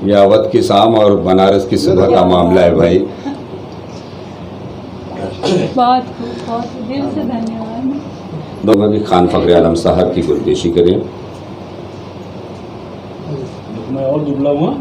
ये अवध की शाम और बनारस की सुबह का मामला है भाई। बहुत दिल से धन्यवाद। दोनों भी खान फखरे आलम साहब की गुरपेशी करें। मैं और दुबला हुआ।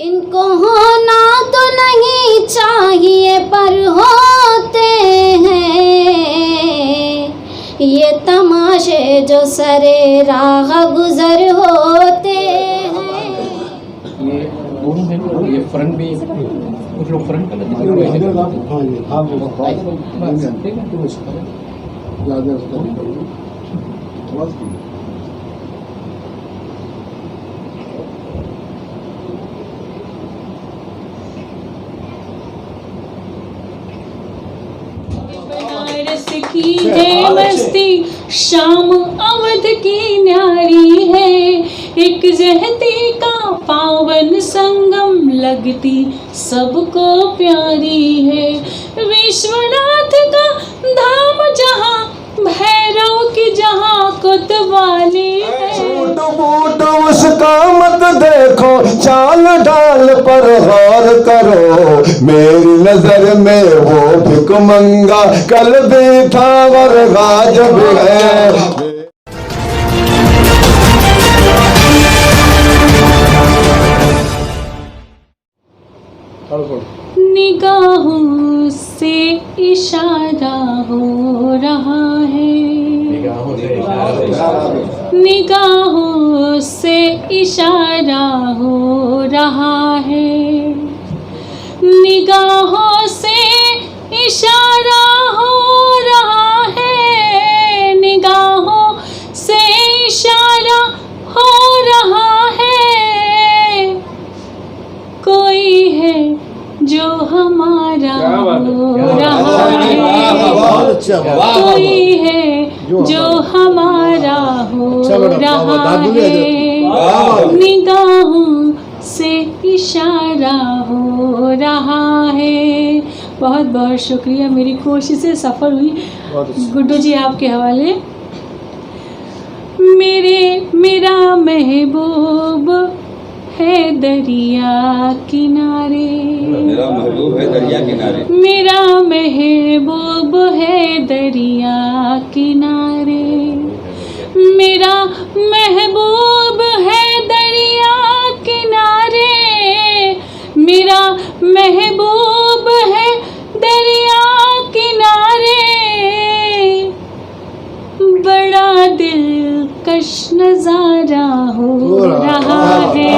इनको होना तो नहीं चाहिए पर होते हैं ये तमाशे जो सरे राह गुजर होते हैं। ये दोनों हैं तो ये फ्रंट भी कुछ लोग फ्रंट बनारस की है मस्ती शाम अवध की न्यारी है, एक जहती का पावन संगम लगती सबको प्यारी है। विश्वनाथ का धाम जहाँ भैरव की जहाँ कोतवाली है। छूट बूट उसका मत देखो चाल डाल पर गौर करो, मेरी नजर में वो भिखमंगा कल भी था और आज भी है। निगाहों से इशारा हो रहा है, निगाहों से इशारा हो रहा है, निगाहों से इशारा हो रहा है, निगाहों से इशारा हो रहा है। कोई है जो हमारा हो रहा है, कोई है जो हमारा हो रहा है, निगाहों से इशारा हो रहा है। बहुत बहुत शुक्रिया, मेरी कोशिशें सफल हुई। गुड्डू जी आपके हवाले। मेरा महबूब है दरिया किनारे, मेरा महबूब है दरिया किनारे, मेरा महबूब है दरिया किनारे, मेरा महबूब है दरिया किनारे, मेरा महबूब है दरिया किनारे। बड़ा दिलकश नजारा हो रहा है,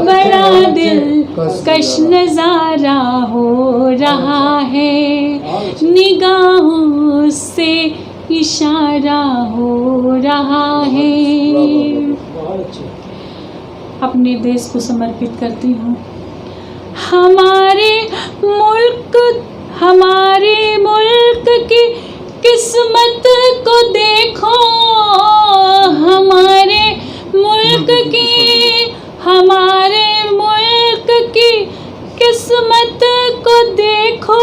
बड़ा दिलकश नजारा हो रहा है, निगाहों से इशारा हो रहा है। अपने देश को समर्पित करती हूँ। हमारे मुल्क की किस्मत को देखो, हमारे मुल्क की किस्मत को देखो,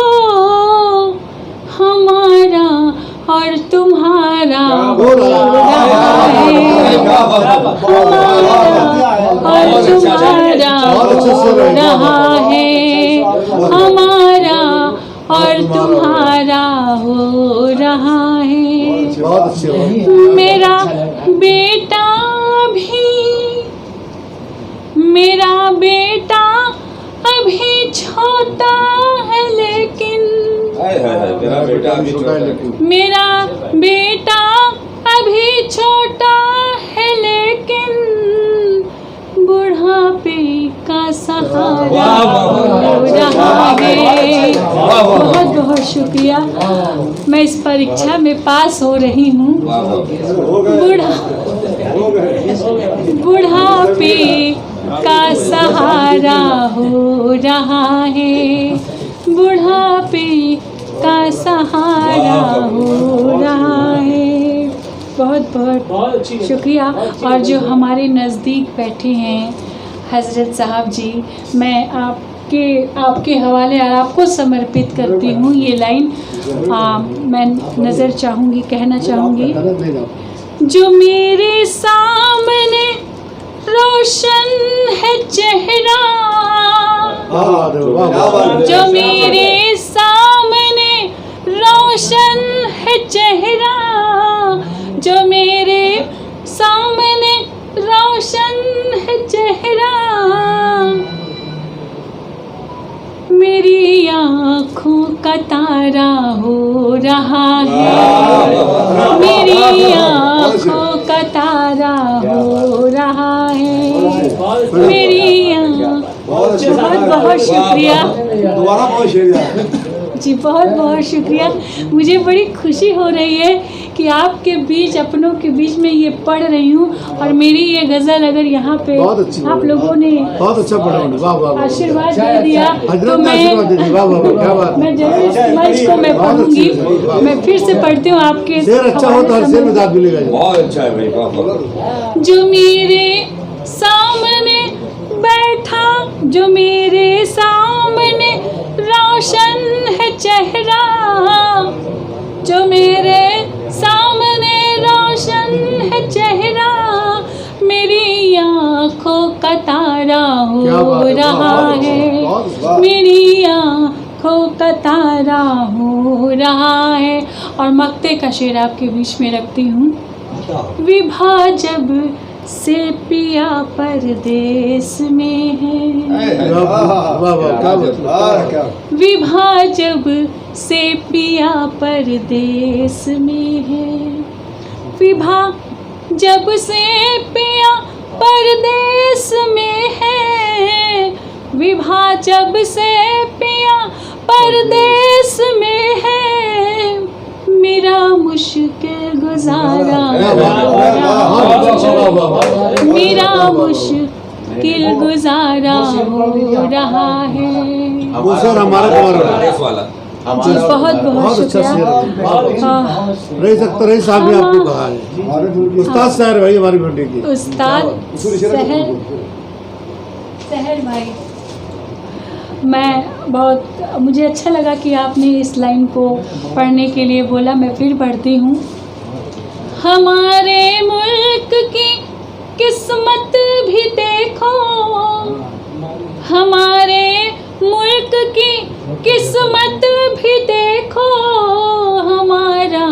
हमारा और तुम्हारा हो रहा है, हमारा और तुम्हारा हो रहा है, हमारा और तुम्हारा हो रहा है। मेरा बेटा अभी छोटा है लेकिन, मेरा बेटा अभी छोटा है लेकिन, बुढ़ापे का सहारा हो रहा है। बहुत बहुत शुक्रिया, मैं इस परीक्षा में पास हो रही हूँ। बुढ़ापे का सहारा हो रहा है, बुढ़ापे का सहारा हो रहा है। बहुत बहुत शुक्रिया। और जो हमारे नज़दीक बैठे हैं, हज़रत साहब जी, मैं आपके हवाले और आपको समर्पित करती हूँ ये लाइन। मैं नज़र चाहूँगी, कहना चाहूँगी। जो मेरे सामने रोशन है चेहरा, जो मेरे सामने रोशन है चेहरा, जो मेरे सामने रोशन है चेहरा, मेरी आँखों का तारा हो रहा है, मेरी आँखों का तारा हो रहा है, मेरी बहुत बहुत शुक्रिया, दोबारा बहुत शुक्रिया जी, बहुत बहुत शुक्रिया। मुझे बड़ी खुशी हो रही है कि आपके बीच, अपनों के बीच में ये पढ़ रही हूँ और मेरी ये गज़ल अगर यहाँ पे आप लोगों ने बहुत अच्छा पढ़ा, आशीर्वाद दे दिया तो मैं जरूर इस मंच को मैं पढ़ूंगी। मैं फिर से पढ़ती हूँ आपके। अच्छा हो तो हर शेर में दाद मिलेगा। बहुत अच्छा है भाई। जो मेरे सामने बैठा, जो मेरे सामने रोशन है चेहरा, जो मेरे सामने रोशन है चेहरा, मेरी आँखों का तारा हो रहा है, मेरी आँखों का तारा हो रहा है। और मक्ते का शेर आपके बीच में रखती हूँ। विभा जब से पिया परदेस में है, विभा जब से पिया परदेस में है, विभा जब से पिया परदेस में है, विभा जब से पिया परदेस में है, मेरा मुश्किल गुजारा मेरा मुश्किल गुजारा हो रहा है। वो सर हमारा जी, बहुत बहुत शुक्रिया। रही सकता, रही साहब ने आपको कहा है। उस्ताद शहर भाई हमारी बेटी की, उस्ताद सहर भाई, मैं बहुत, मुझे अच्छा लगा कि आपने इस लाइन को पढ़ने के लिए बोला। मैं फिर पढ़ती हूँ। हमारे मुल्क की किस्मत भी देखो, हमारे मुल्क की किस्मत भी देखो, हमारा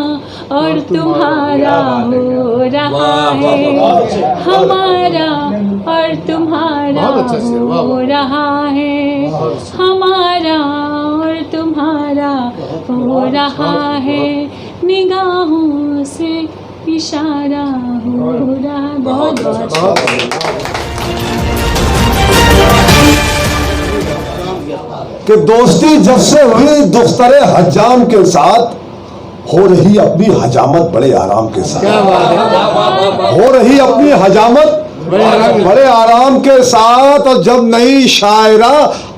और तुम्हारा हो रहा है, हमारा और तुम्हारा हो रहा है, हमारा और तुम्हारा हो रहा है, निगाहों से इशारा हो रहा। बहुत बहुत कि दोस्ती जब से हुई दुख्तरे हजाम के साथ, हो रही अपनी हजामत बड़े आराम के साथ, हो रही अपनी हजामत बड़े आराम के साथ। और जब नई शायरा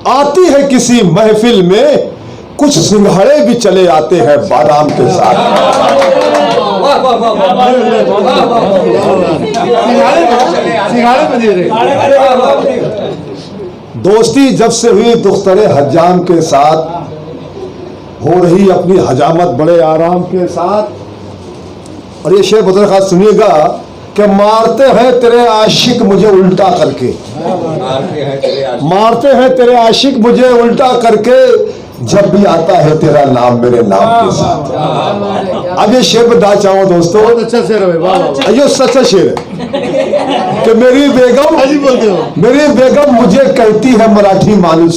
आती है किसी महफिल में, कुछ सिंघाड़े भी चले आते हैं बादाम के साथ। दोस्ती जब से हुई दुख्तरे हजाम के साथ, हो रही अपनी हजामत बड़े आराम के साथ। और ये शेर बहुत खास सुनिएगा कि मारते हैं तेरे आशिक मुझे उल्टा करके, मारते हैं तेरे आशिक मुझे उल्टा करके, जब भी आता है तेरा नाम मेरे नाम के साथ। अब ये शेर बता चाहूँ दोस्तों, बहुत अच्छा शेर है, ये सच्चा शेर है कि मेरी बेगम मुझे कहती है मराठी मानुष,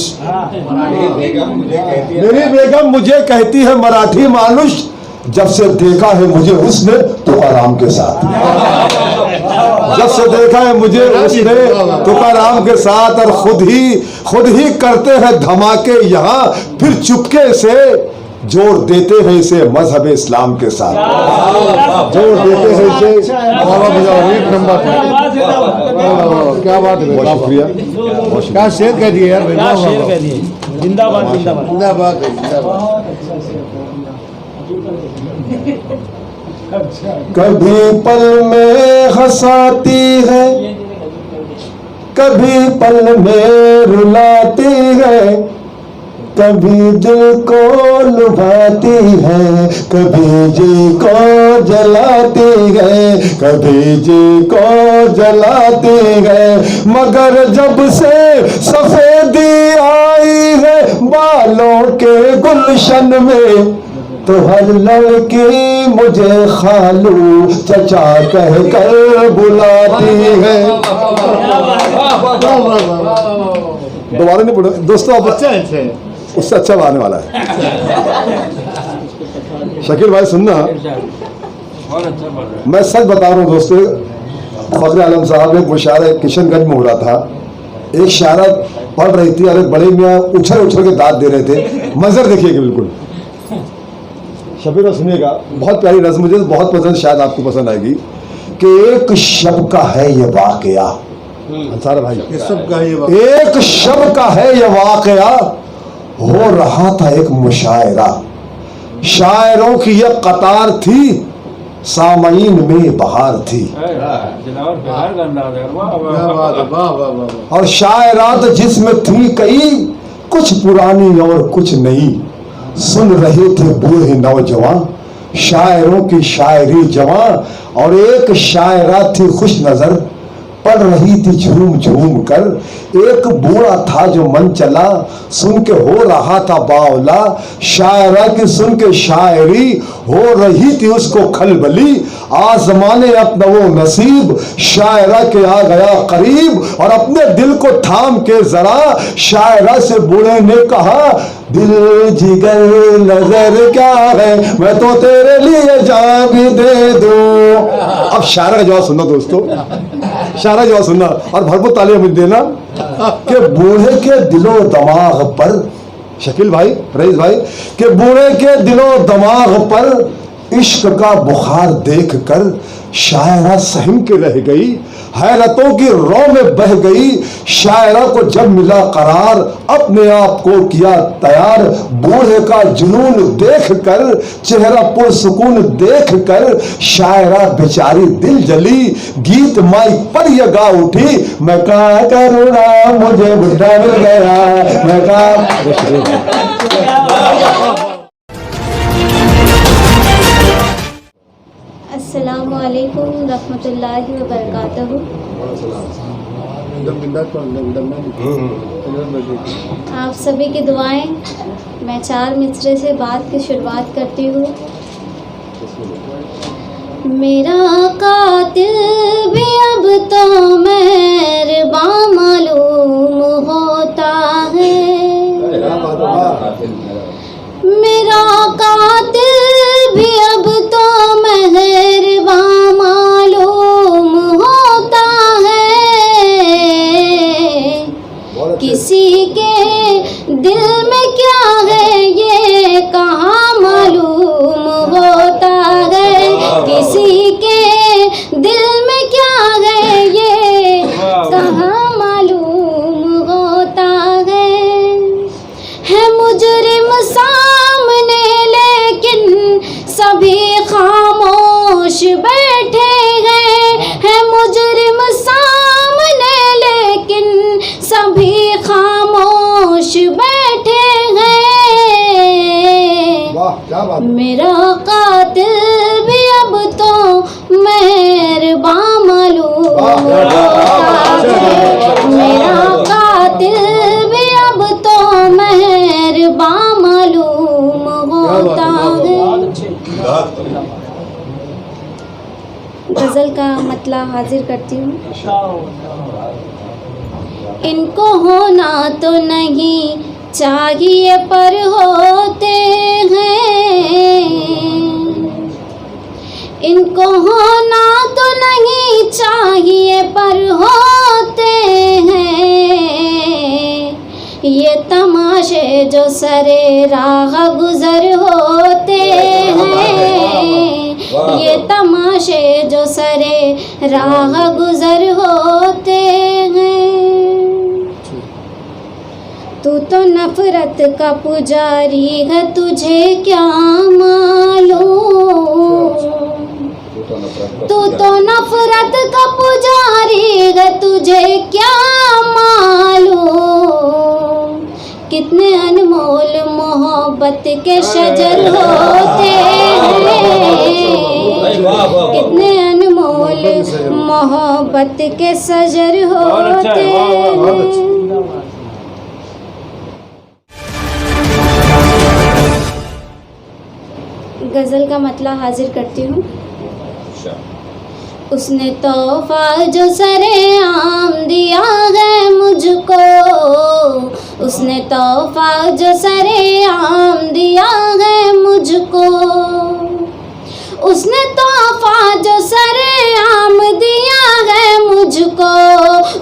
मेरी बेगम मुझे कहती है मराठी मानुष, जब से देखा है मुझे उसने तुकाराम के साथ, जब से देखा है मुझे उसने तुकाराम के साथ। और खुद ही करते हैं धमाके यहाँ, फिर चुपके से जोड़ देते हैं इसे मजहब इस्लाम के साथ, जोड़ देते हैं इसे। एक नंबर, क्या बात है, बहुत शुक्रिया, क्या शेर कह दिए यार, शेर कह दिए। जिंदाबाद जिंदाबाद जिंदाबाद जिंदाबाद। कभी पल में हंसाती है, कभी पल में रुलाती है, कभी दिल को लुभाती है, कभी जी को जलाती है, कभी जी को जलाती है। मगर जब से सफेदी आई है बालों के गुलशन में, तो हर लड़की मुझे खालू चचा कह कर बुलाती है। दोबारा नहीं पढ़ो दोस्तों, अब अच्छा है उससे अच्छा आने वाला है। शकील भाई सुनना, मैं सच बता रहा हूँ दोस्तों, फखर आलम साहब ने एक मुशायरा किशनगंज में हो रहा था, एक शायरा पढ़ रही थी और एक बड़े मियाँ उछल उछल के दांत दे रहे थे। मंजर देखिएगा बिल्कुल, शबीर सुनिएगा, बहुत प्यारी नज़्म, मुझे तो बहुत पसंद, शायद आपको पसंद आएगी। कि एक शब का है ये वाकया, अंसार भाई, ये सब का ये एक शब का है ये वाकया, हो रहा था एक मुशायरा, शायरों की ये कतार थी, सामईन में बहार थी। और शायरात जिसमें थी कई, कुछ पुरानी और कुछ नई, सुन रहे थे बूढ़े नौजवान शायरों की शायरी जवां। और एक शायरा थी खुश नजर, पढ़ रही थी झूम झूम कर, एक बूढ़ा था जो मन चला, सुन के हो रहा था बावला। शायरा की सुन के शायरी, हो रही थी उसको खलबली, आजमाने अपना वो नसीब, शायरा के आ गया करीब, और अपने दिल को थाम के जरा शायरा से बूढ़े ने कहा, दिल जिगर नजर क्या है, मैं तो तेरे लिए जान भी दे दूं। अब शायरा का जवाब सुनना दोस्तों, शायरा जवाब सुनना और भरपूर तालियां मुझे देना कि बूढ़े के दिलो दिमाग पर, शकील भाई, रईस भाई, कि बूढ़े के दिलो दिमाग पर इश्क का बुखार देखकर शायरा सहम के रह गई, हैरतों की रो में बह गई। शायरा को जब मिला करार, अपने आप को किया तैयार, बूढ़े का जुनून देखकर, चेहरा पुरसुकून देखकर, शायरा बेचारी दिल जली, गीत माइक पर ये गा उठी, मैं क्या करूँ ना मुझे बुढ़ा मिल गया, मैं क्या। अस्सलामु अलैकुम रहमतुल्लाहि व बरकातहू। आप सभी की दुआएं, मैं 4 मिसरे से बात की शुरुआत करती हूँ। मेरा कातिल भी अब तो मेहरबां मालूम होता है, मेरा कातिल भी अब तो मेहरबां मालूम होता है, किसी के दिल में क्या है ये कहाँ मालूम होता है, किसी के दिल में क्या है ये कहाँ मालूम होता है मुजरिम सामने लेकिन सभी खामोश बैठे हैं मुजरिम सामने लेकिन सभी खामोश बैठे हैं। मेरा कातिल भी अब तो मेहरबां मालूम होता है, मेरा कातिल भी अब तो मेहरबां मालूम होता है। गज़ल का मतला हाजिर करती हूँ। इनको होना तो नहीं चाहिए पर होते हैं, इनको होना तो नहीं चाहिए पर होते हैं। ये तमाशे जो सरे राह गुजर होते हैं, ये तमाशे जो सरे राह गुजर होते हैं। तू तो नफरत का पुजारी है, तुझे क्या मालूम, तू तो नफरत का पुजारी है, तुझे क्या मालूम कितने अनमोल मोहब्बत के शजर होते हैं, कितने अनमोल मोहब्बत के शजर होते हैं। गज़ल का मतला हाजिर करती हूँ। उसने तोहफा जो सरेआम दिया है मुझको, उसने तोहफा जो सरेआम दिया है मुझको, उसने तोहफा जो सरेआम दिया है मुझको,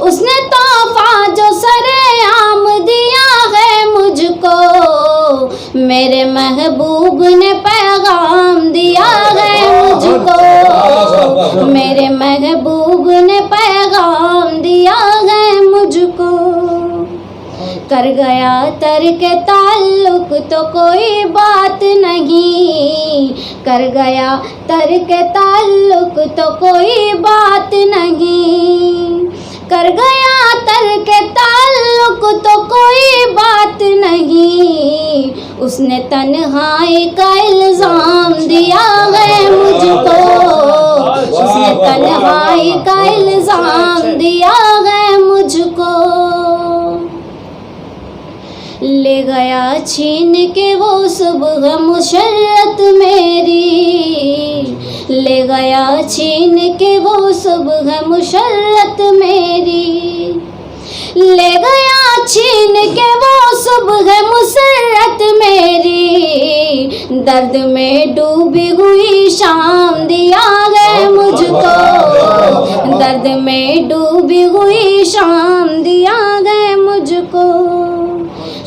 उसने तोहफा जो सरेआम दिया है मुझको, मेरे महबूब ने पैगाम दिया है मुझको, मेरे महबूब ने पैगाम दिया है मुझको। कर गया तर्क ताल्लुक तो कोई बात नहीं, कर गया तर्क ताल्लुक तो कोई बात नहीं, कर गया तर्क ताल्लुक तो कोई बात नहीं, उसने तन्हाई का इल्जाम दिया है मुझको, उसने तन्हाई का इल्जाम दिया है मुझको। ले गया छीन के वो सुबह मुशर्रत मेरी, ले गया छीन के वो सुबह मुशर्रत मेरी, ले गया छीन के वो सुबह मुसर्रत मेरी, दर्द में डूबी हुई शाम दिया है मुझको, दर्द में डूबी हुई शाम दिया है मुझको।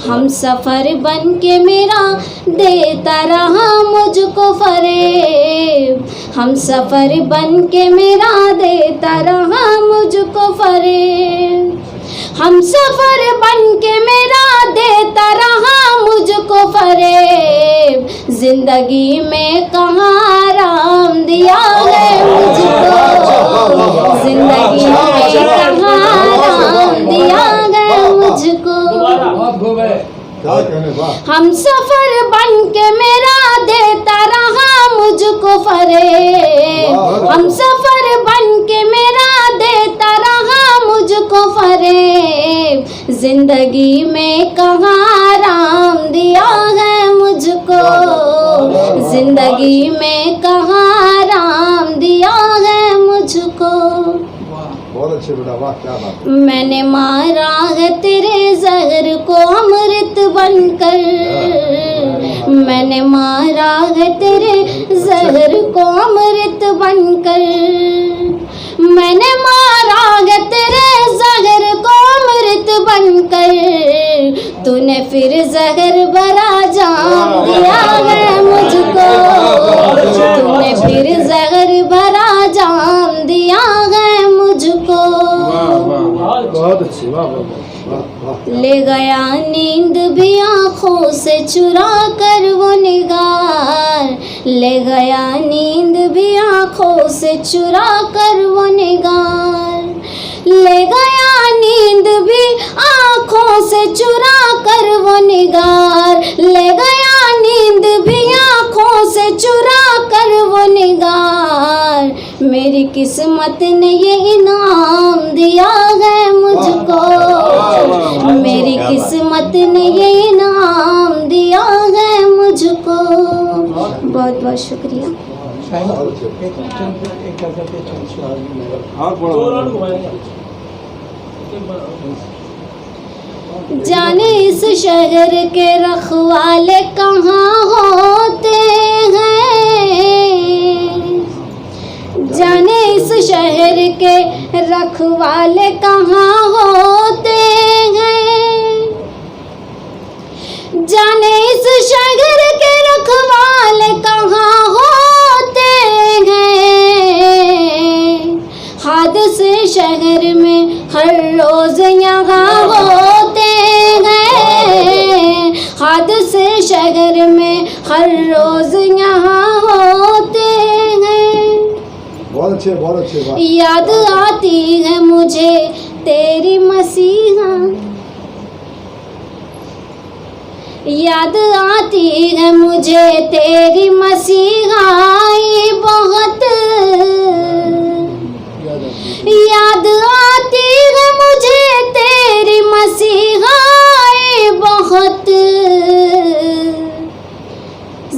हम सफ़र बन के मेरा देता रहा मुझको फरेब, हम सफ़र बन के मेरा देता रहा मुझको फरेब, हम सफ़र बन के मेरा देता रहा मुझको फरेब, जिंदगी में कहाँ आराम दिया है मुझको, जिंदगी में कहाँ आराम दिया है मुझको। हम सफ़र बन के मेरा देता रहा मुझको फरेब, हम सफ़र बन के मेरा देता रहा मुझको फरेब, जिंदगी में कहाँ आराम दिया है मुझको, जिंदगी में कहाँ आराम दिया है मुझको। बहुत अच्छे बेटा, वाह क्या बात। मैंने मारा है तेरे जहर को अमृत बनकर, मैंने मारा है तेरे जहर को अमृत बनकर, मैंने मारा है तेरे जहर को अमृत बनकर, तूने फिर जहर भरा जाम दिया है मुझको, तूने फिर जहर भरा जाम दिया है मुझको। बहुत अच्छी, वाह वाह। ले गया नींद भी आँखों से चुरा कर वो निगार, ले गया नींद भी आँखों से चुरा कर वो निगार, ले गया नींद भी आँखों से चुरा कर वो निगार, ले गया नींद भी आँखों से चुरा कर वो निगार, मेरी किस्मत ने ये इनाम दिया है मुझको, मेरी किस्मत ने ये इनाम दिया है मुझको। बहुत बहुत शुक्रिया। जाने इस शहर के रखवाले कहाँ होते हैं, जाने इस शहर के रखवाले कहाँ होते हैं, जाने इस शहर के रखवाले कहाँ होते हैं, हादसे शहर में हर रोज यहाँ होते हैं, हादसे शहर में हर रोज यहाँ होते हैं, अच्छे, बहुत अच्छे, वाह। याद आती है मुझे तेरी मसीहा, याद आती है मुझे तेरी मसीहाई बहुत, याद आती है मुझे तेरी मसीहाई बहुत।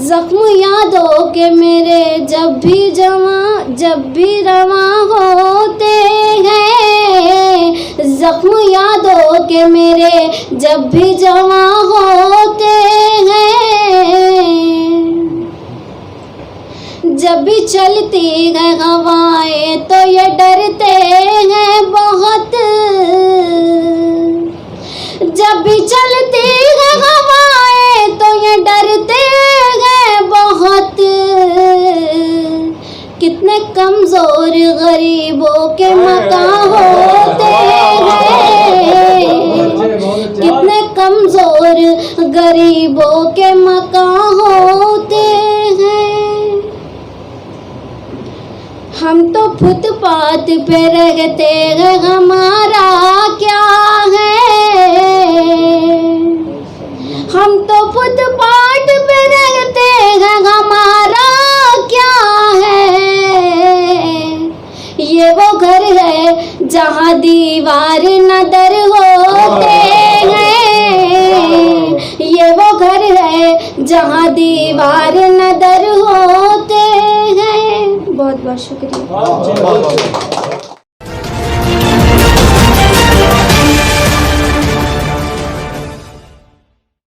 जख्म यादों के मेरे जब भी रवा होते हैं, जख्म यादों के मेरे जब भी जवा होते हैं, जब भी चलती है हवाएं तो ये डरते हैं बहुत, जब भी चलती है हवाएं तो ये डरते हैं बहुत। कितने कमजोर गरीबों के मकान होते हैं, कितने कमजोर गरीबों के मकान होते हैं। हम तो फुटपाथ पे रहते हैं, हमारा क्या है, हम तो फुटपाथ पे रहते हैं, हमारा क्या है। ये वो घर है जहाँ दीवार नदर होते हैं, ये वो घर है जहाँ दीवार नदर होते हैं। बहुत बहुत शुक्रिया।